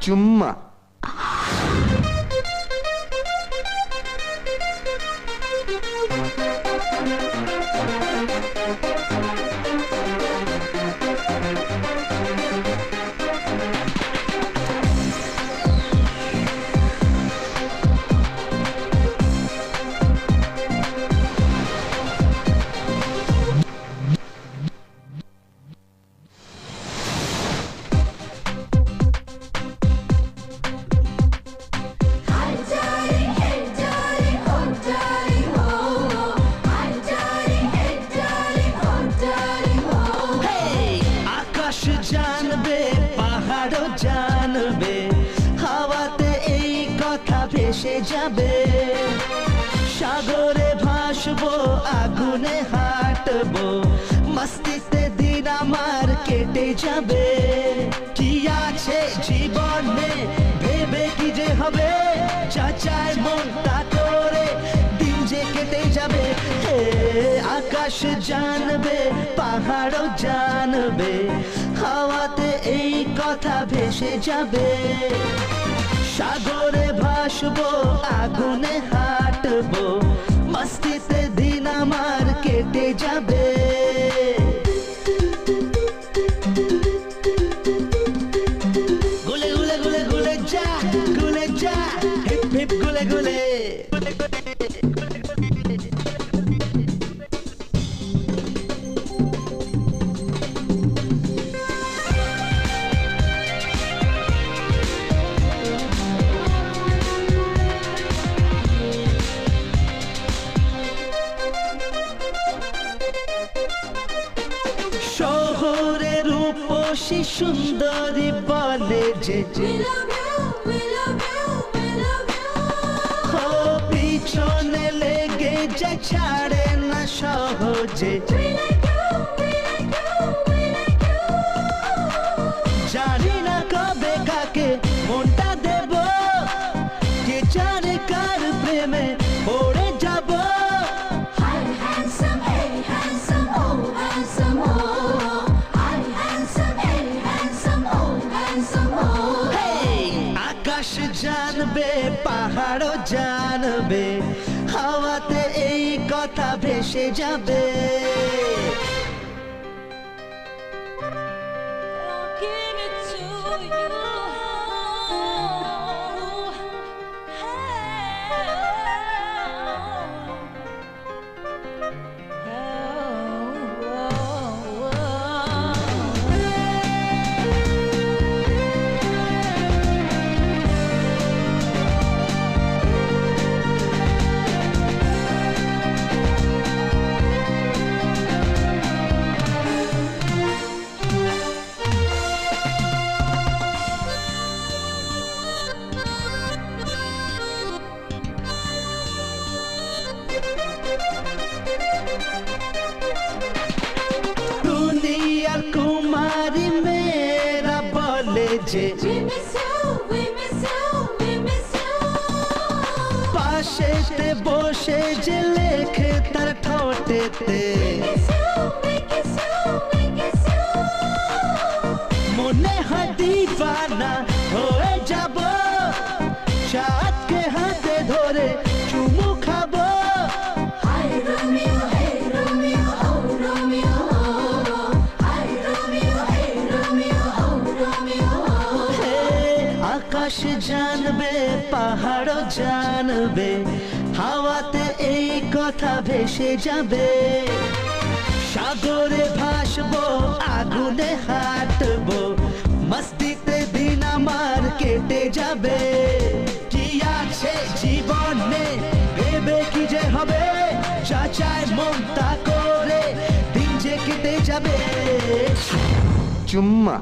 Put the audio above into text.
চুম্মা। জানবে পাহাড়ও জানবে, হাওয়াতে এই কথা ভেসে যাবে। সাগরে ভাসবো, আগুনে হাঁটবো, মস্তিতে দিন আমার কেটে যাবে। কি আছে জীবনে ভেবে কি যে হবে, চাচায় মন তা করে দিন যে কেটে যাবে। আকাশ জানবে পাহাড়ও জানবে, হাওয়াতে এই কথা ভেসে যাবে। সাগরে ভাসবো, আগুনে হাঁটবো, মস্তিতে দিন আমার কেটে যাবে। গুলে গুলে গুলে গুলে যা, গুলে যা, হিপ হিপ গুলে গুলে। শহরের রূপসী সুন্দরী বলে যে পিছনে লেগে যে ছাড়ে না সহজে। জানি না কবে কাকে মনটা দেব, কে জানে কার প্রেমে পড়ে যাব। আকাশ জানবে পাহাড়ও জানবে, হাওয়াতে এই কথা ভেসে যাবে। দুনিয়ার কুমারী মেয়েরা বলে যে পাশেতে বসে যে লেখে তার ঠোঁটেতে, মনে হয় দিবানা হয়ে যাব। সাতকে হাতে ধরে চুমু খাবো। আকাশ জানবে পাহাড়ও জানবে, হাওয়াতে এই কথা ভেসে যাবে। সাগরে ভাসবো, আগুনে হাঁটবো, মস্তিতে দিন আমার কেটে যাবে। কি আছে জীবনে ভেবে কি যে হবে, চাচায় মন তা করে দিন যে কেটে যাবে। চুম্মা।